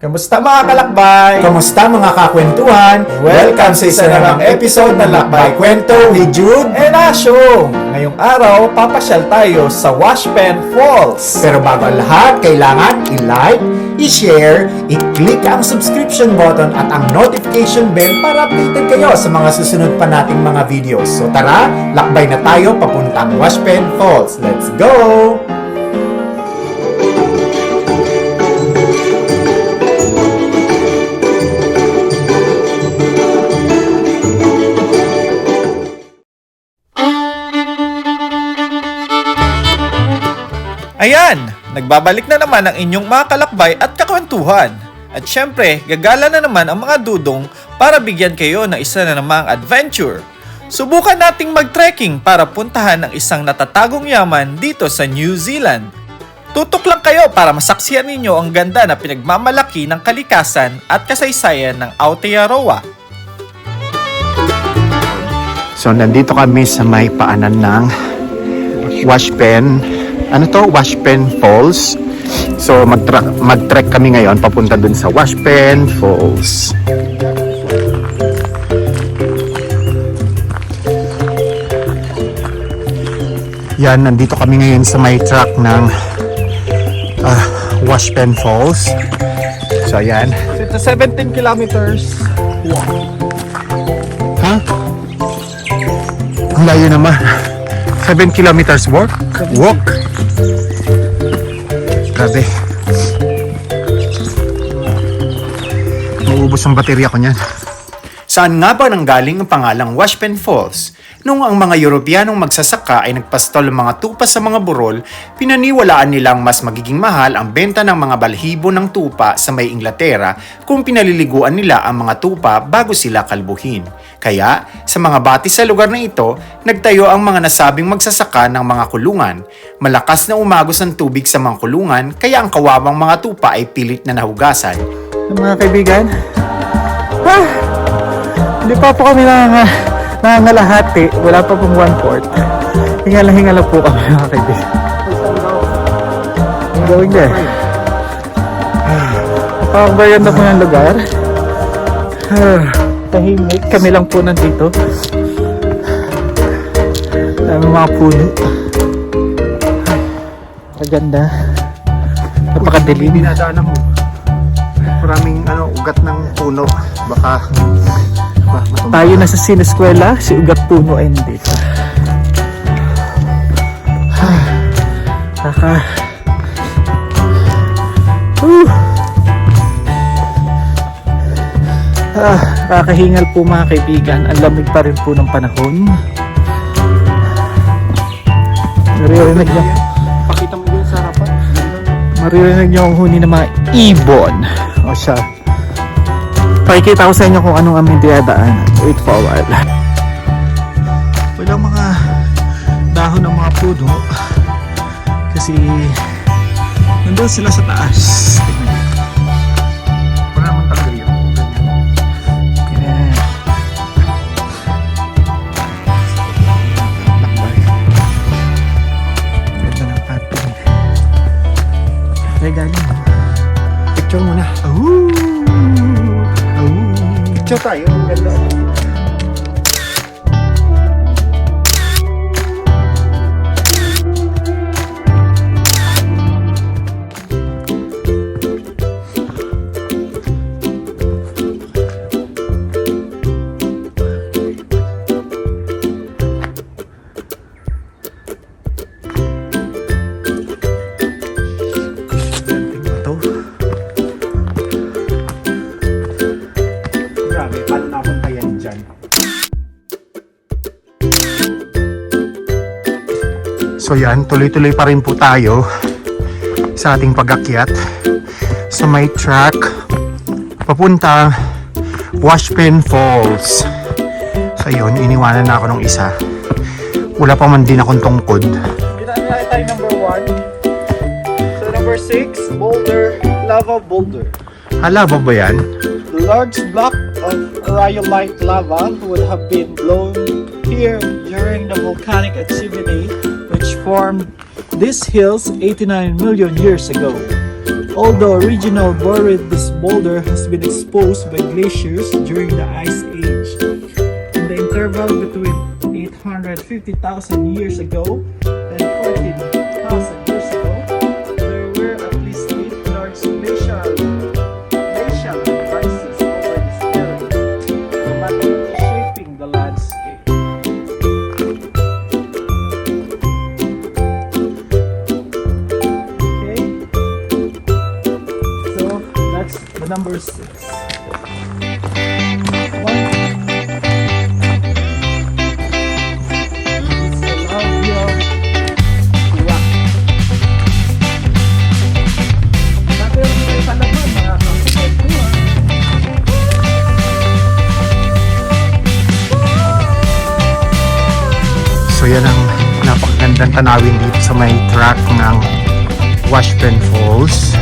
Kamusta mga kalakbay? Kamusta mga kakwentuhan? Welcome sa isa namang episode ng Lakbay Kwento with Jude and Asho! Ngayong araw, papasyal tayo sa Washpen Falls. Pero bago ang lahat, kailangan i-like, i-share, i-click ang subscription button at ang notification bell para updated kayo sa mga susunod pa nating mga videos. So tara, lakbay na tayo papuntang Washpen Falls. Let's go! Ayan! Nagbabalik na naman ang inyong mga kalakbay at kakwentuhan. At syempre, gagala na naman ang mga dudong para bigyan kayo ng isa na namang adventure. Subukan nating mag-trekking para puntahan ang isang natatagong yaman dito sa New Zealand. Tutok lang kayo para masaksihan ninyo ang ganda na pinagmamalaki ng kalikasan at kasaysayan ng Aotearoa. So nandito kami sa may paanan ng Washpen. Ano to? Washpen Falls. So mag-trek kami ngayon papunta dun sa Washpen Falls. Yan, nandito kami ngayon sa may track ng Washpen Falls. So ayan. It's 17 kilometers. Ha? Ang layo naman. 7 kilometers walk? Grabe. Nauubos ang baterya ko niyan. Saan nga ba nanggaling ang pangalang Washpen Falls? Nung ang mga Europeanong magsasaka ay nagpastol ng mga tupa sa mga burol, pinaniwalaan nilang mas magiging mahal ang benta ng mga balhibo ng tupa sa may Inglaterra kung pinaliliguan nila ang mga tupa bago sila kalbuhin. Kaya, sa mga bati sa lugar na ito, nagtayo ang mga nasabing magsasaka ng mga kulungan. Malakas na umagos ang tubig sa mga kulungan, kaya ang kawawang mga tupa ay pilit na nahugasan. Mga kaibigan, hindi pa po kami nangangalahati. Wala pa pong 1/4. Hingala po kami mga kaibigan. Ang gawin din. Napakagbayan na po ng lugar. Tahimik. Kami lang po nandito. Dami mga puno. Maganda. Napakadilim. Dinadaanan mo. Maraming ugat ng puno. Baka Tayo na sa sineskwela, si Ugat Puno ay nandito. Kakahingal po mga kaibigan. Ang lamig pa rin po ng panahon. Maririnig niyo. pakita mo din sa harapan. Maririnig niyo ang huni ng mga ibon. O siya. Pakikita ko sa inyo kung anong aming dinadaanan. Wait for a while. Walang mga dahon ng mga puno kasi nandun sila sa taas. Wala naman talaga yun. Ganyan. Lakbay. Ganda ng ating regalo. Picture muna. Picture tayo. Ang ganda. Grabe, paano napunta yan dyan? So yan, tuloy-tuloy pa rin po tayo sa ating pag-akyat sa may track papunta Washpen Falls. So yun, iniwanan na ako ng isa. Wala pa man din akong tungkod. Ginagawa tayo number 1. So number 6, boulder, lava boulder. Lava ba yan? The large block of rhyolite lava would have been blown here during the volcanic activity which formed these hills 89 million years ago. Although original Borealis boulder has been exposed by glaciers during the Ice Age, in the interval between 850,000 years ago and 14,000 years ago, there were at least 8 large glacial rises over this area, dramatically shaping the landscape. Okay, so that's the number 6. So yan ang napakagandang tanawin dito sa may track ng Washburn Falls.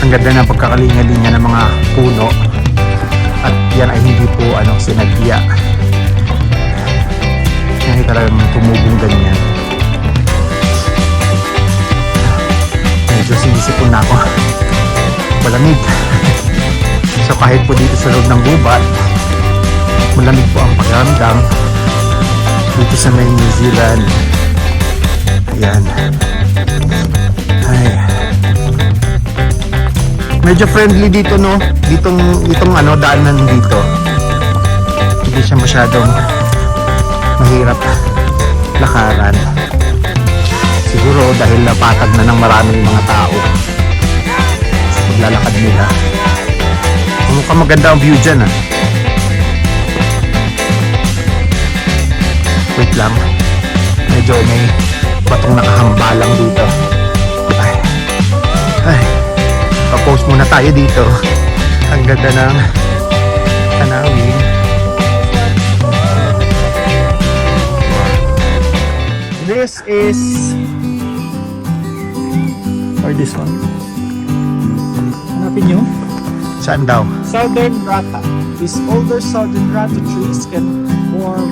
Ang ganda ng pagkakalinga-linga ng mga puno. At yan ay hindi po sinadya. Yan ay talagang tumubong ganyan. Medyo sinisipon na ako. Malamig. So kahit po dito sa loob ng gubat, malamig po ang pakiramdam dito sa may New Zealand. Ayan. Ay. Medyo friendly dito, no? Itong daanan dito. Hindi siya masyadong mahirap lakaran. Siguro dahil napatag na ng maraming mga tao sa paglalakad nila. Mukhang maganda ang view dyan, ah. Wait lang. Medyo may batong nakahambalang dito. Ay. Pa-post muna tayo dito. Ang ganda ng tanawin. This is, or this one. Hanapin nyo. Saan daw? Southern Rata. These older southern rata trees can form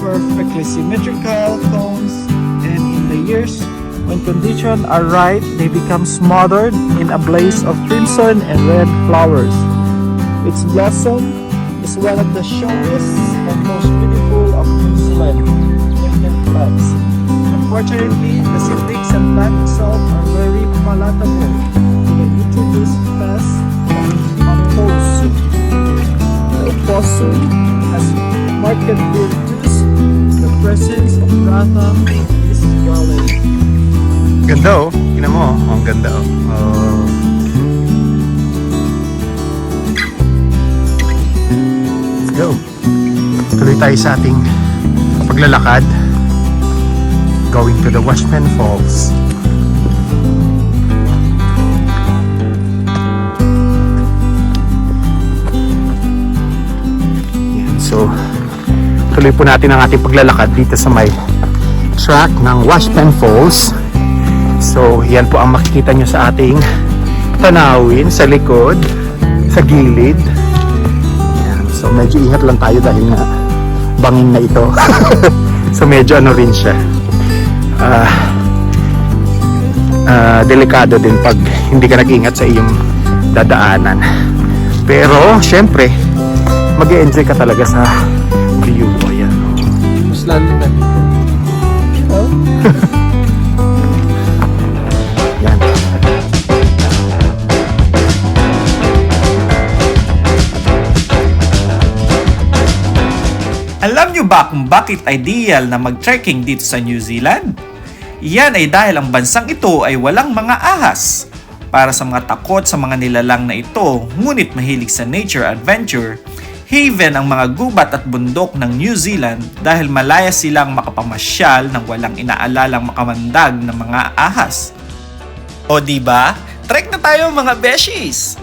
perfectly symmetrical cones, and in the years when conditions are right, they become smothered in a blaze of crimson and red flowers. Its blossom is one of the showiest and most beautiful of New Zealand native plants. Unfortunately, the seedlings and plant itself are very palatable to the introduced pest opossum. The opossum has markedly reduced the presence of rata in this gallery. Ganda, oh. Tingnan mo, oh. Ang ganda, oh. Let's go. Tuloy tayo sa ating paglalakad. Going to the Washburn Falls. Yan. So, tuloy po natin ang ating paglalakad dito sa may track ng Washburn Falls. So, yan po ang makikita nyo sa ating tanawin sa likod, sa gilid. Yan. So, medyo ingat lang tayo dahil nga bangin na ito. So, medyo rin siya. Delikado din pag hindi ka nag-ingat sa iyong dadaanan. Pero, syempre, mag-e-enjoy ka talaga sa view. Ayan. Mas lalo na dito. Oh? Yan. Alam nyo ba kung bakit ideal na mag-trekking dito sa New Zealand? Yan ay dahil ang bansang ito ay walang mga ahas. Para sa mga takot sa mga nilalang na ito, ngunit mahilig sa nature adventure, haven ang mga gubat at bundok ng New Zealand dahil malaya silang makapamasyal ng walang inaalalang makamandag ng mga ahas. O diba? Trek na tayo mga beshies!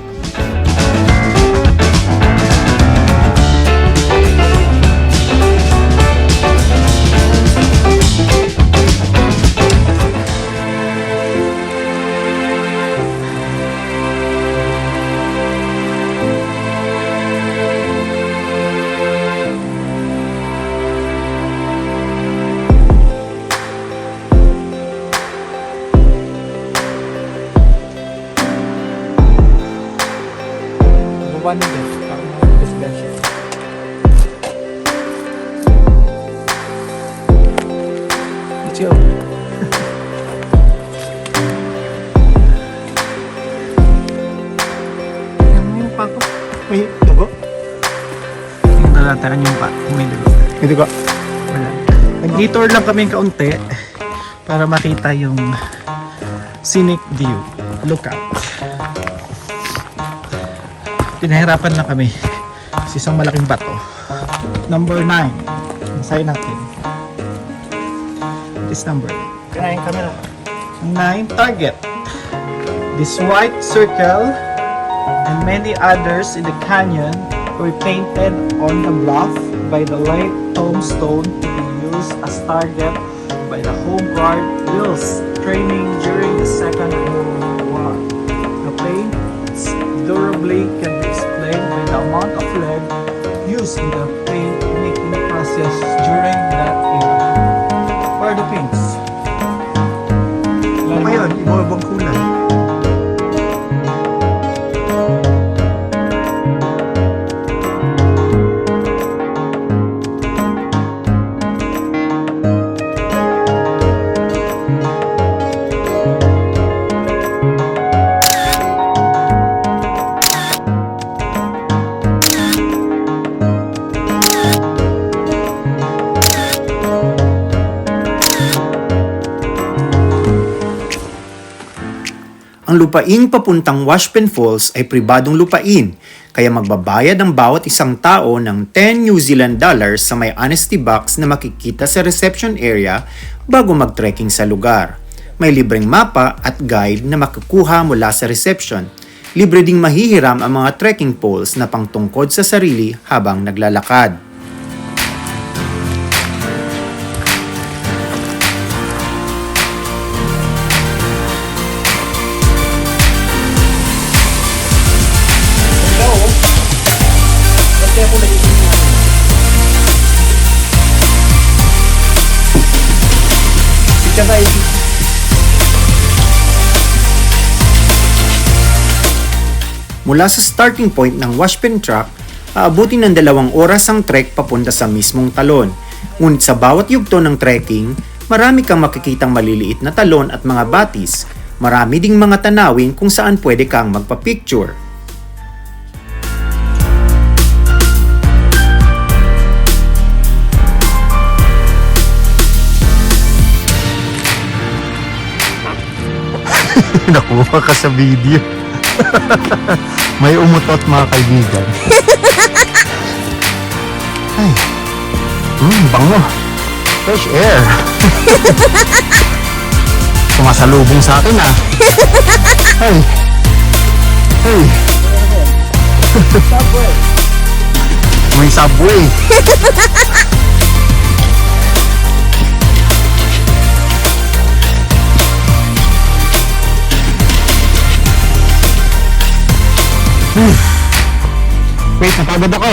one of them. Residential. Let's go. Yung pa ko. May dugo? Yung nalataran yung pa. May dugo. May dugo. Wala. Nag-detour lang kami kaunti para makita yung scenic view. Lookout. Pinahirapan lang kami sa isang malaking bato. Number 9. Sign natin. This number. Kaya yung camera. 9. Target. This white circle and many others in the canyon were painted on the bluff by the light tombstone to be used as target by the Home Guard Wills training during the Second World War. The paints durably can be explained by the amount of lead used in the paint making process during that era. Where are the paints? Ayun, iba-ibang kulay. Ang lupaing papuntang Washpen Falls ay pribadong lupain, kaya magbabayad ang bawat isang tao ng 10 New Zealand dollars sa may honesty box na makikita sa reception area bago mag-trekking sa lugar. May libreng mapa at guide na makukuha mula sa reception. Libre ding mahihiram ang mga trekking poles na pangtungkod sa sarili habang naglalakad. Mula sa starting point ng Washpen Track, aabutin ng 2 oras ang trek papunta sa mismong talon. Ngunit sa bawat yugto ng trekking, marami kang makikitang maliliit na talon at mga batis. Marami ding mga tanawin kung saan pwede kang magpa-picture. Nakuha ka sa video. May umutot mga kaibigan. Ay. Bango. Fresh air. Sumasalubong sa akin ah. Ay. Ay. Subway. May subway. Wait, napagod ako.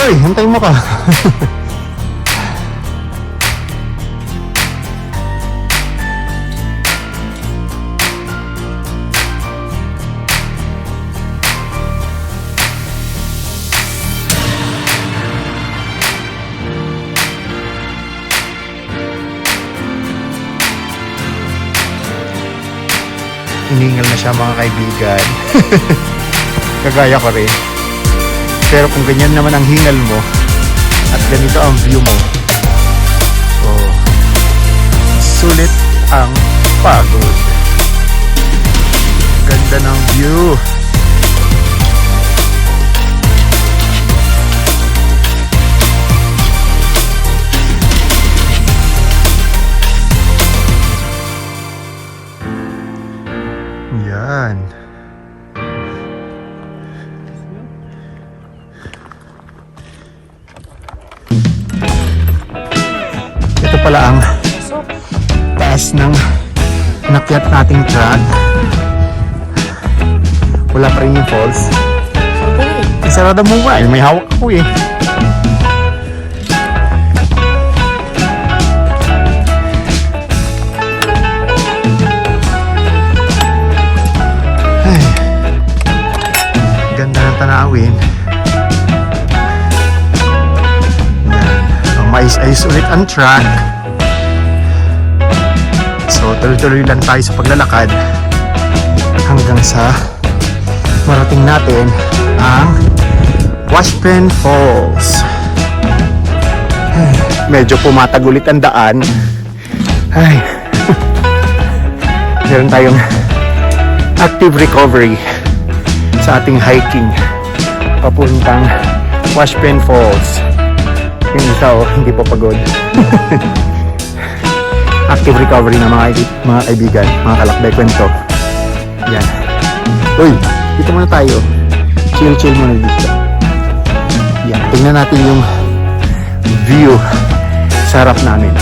Hoy, hantay mo ka. Hiningal na siya mga kaibigan. Kagaya ko rin. Pero kung ganyan naman ang hingal mo at ganito ang view mo, so sulit ang pagod. Ganda ng view. Yan. Ito pala ang taas ng nakyat nating track. Wala pa rin yung falls. Isarada mo ba? May hawak ako eh. tanawin. Yan. Mais-ayos ulit ang track. So, tuloy-tuloy lang tayo sa paglalakad hanggang sa marating natin ang Washpen Falls. Ay, medyo pumatag ulit ang daan. Ay, meron tayong active recovery sa ating hiking papuntang Washpen Falls. Yung isa hindi pa pagod. Active recovery na mga kaibigan, mga kalakbay kwento. Yan. Uy, dito muna tayo. Chill muna dito. Yan, tingnan natin yung view sa harap namin.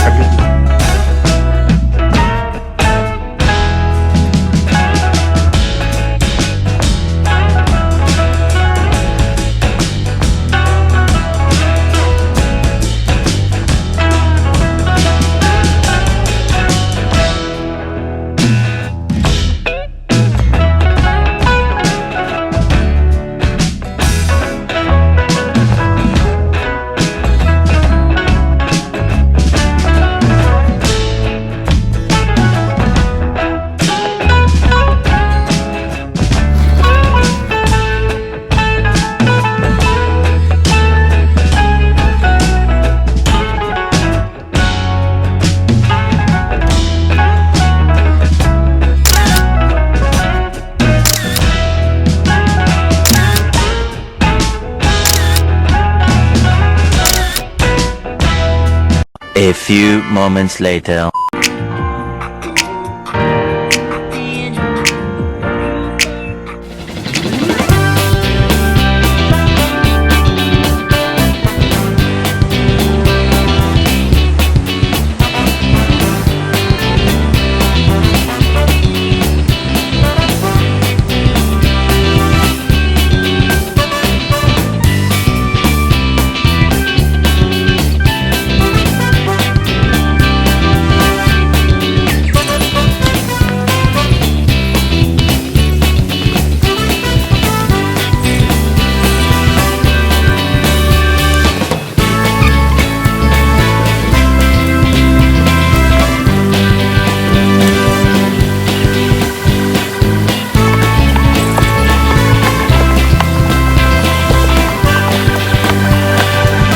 A few moments later.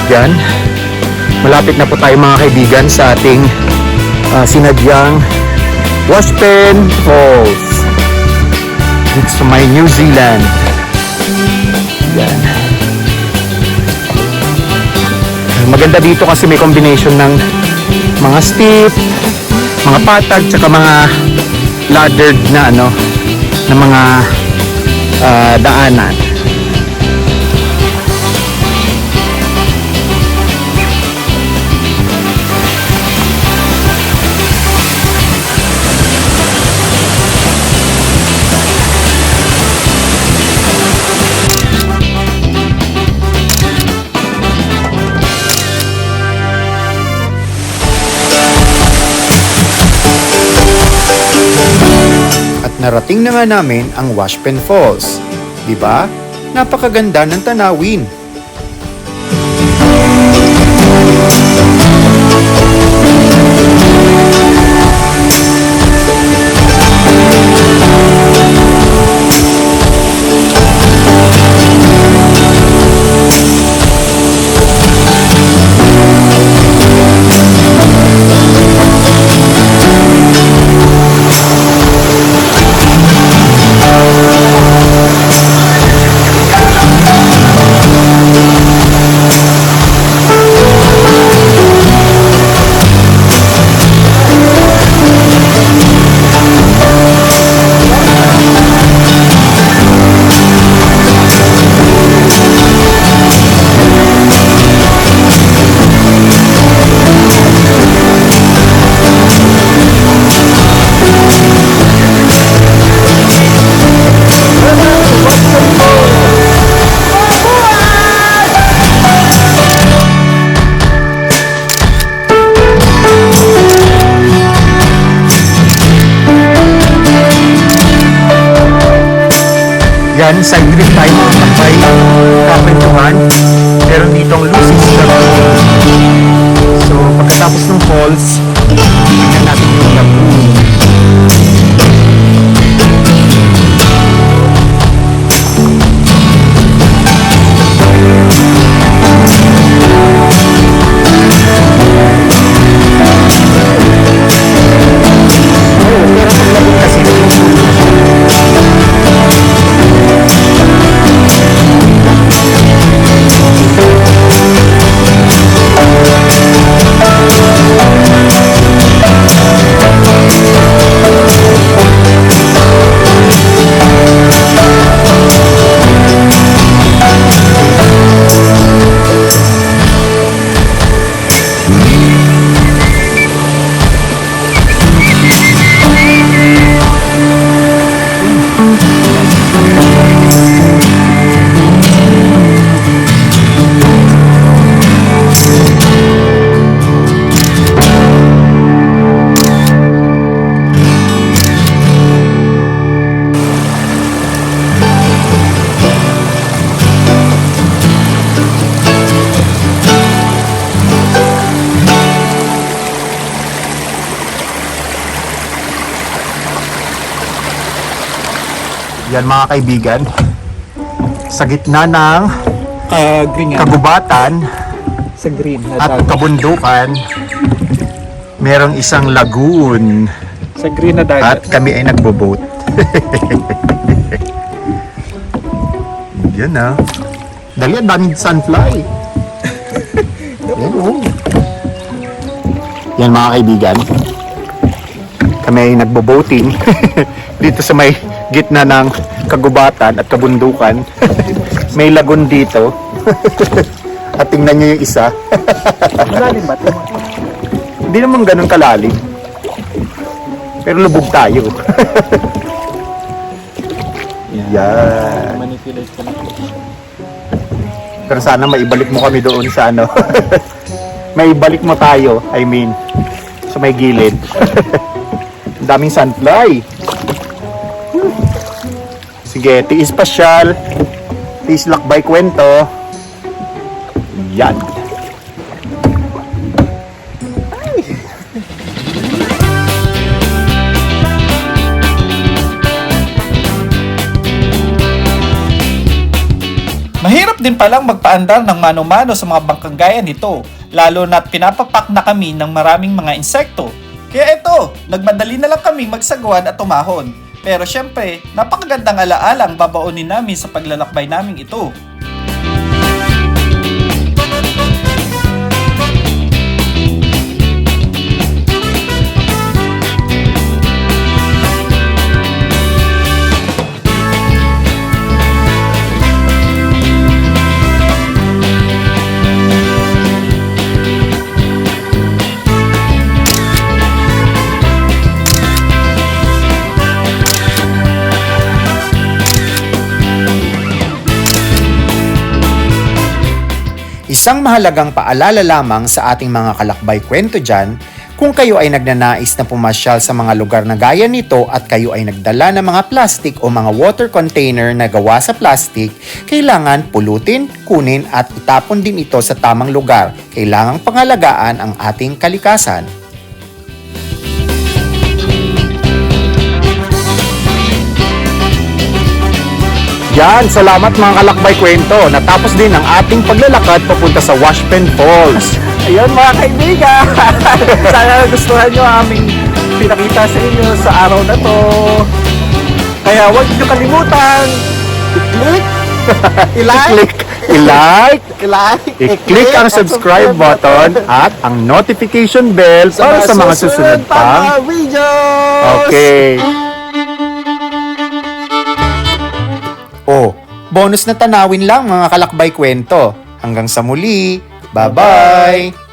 Yan. Malapit na po tayo mga kaibigan sa ating sinadyang Washpen Falls. It's my New Zealand. Yan. Maganda dito kasi may combination ng mga steep, mga patag, tsaka mga laddered na na mga daanan. Narating na nga namin ang Washpen Falls. 'Di ba? Napakaganda ng tanawin. side trip tayo mga kakbay. Kakwentuhan. Meron ditong Lucy's Lagoon. So, pagkatapos ng falls, tingnan natin yung lagoon. Pero sa lagoon kasi yan mga kaibigan, sa gitna ng Green kagubatan sa green na at kabundukan, merong isang lagoon Sa green na at kami ay nagbo-boat. Yan na. Dali, ang daming sunfly. Yan, oh. Yan mga kaibigan, kami ay nagbo-boating dito sa may gitna ng kagubatan at kabundukan. May lagoon dito. At tingnan nyo yung isa. Malalim ba ito? Hindi naman ganun kalalim. Pero lubog tayo. Yan. Manipulate ko lang. Pero sana maibalik mo kami doon sa ano. Maibalik mo tayo, I mean. Sa may gilid. Ang daming sunfly. Sige, tiis pasyal. Tiis lakbay kwento. Yan. Mahirap din palang magpaandar ng mano-mano sa mga bangkang gaya nito, lalo na't pinapapak na kami ng maraming mga insekto. Kaya ito, nagmadali na lang kaming magsagwan at tumahon. Pero syempre, napakagandang alaala ang babaonin namin sa paglalakbay naming ito. Isang mahalagang paalala lamang sa ating mga kalakbay kwento dyan, kung kayo ay nagnanais na pumasyal sa mga lugar na gaya nito at kayo ay nagdala ng mga plastic o mga water container na gawa sa plastic, kailangan pulutin, kunin at itapon din ito sa tamang lugar. Kailangang pangalagaan ang ating kalikasan. Yan, salamat mga kalakbay kwento. Natapos din ang ating paglalakad papunta sa Washpen Falls. Ayun mga kaibigan! Sana gustuhan nyo ang aming pinakita sa inyo sa araw na to. Kaya huwag nyo kalimutan i-click, i-like, i-click ang subscribe button at ang notification bell para sa mga susunod pang videos! Okay. Oh, bonus na tanawin lang mga kalakbay kwento. Hanggang sa muli. Bye-bye!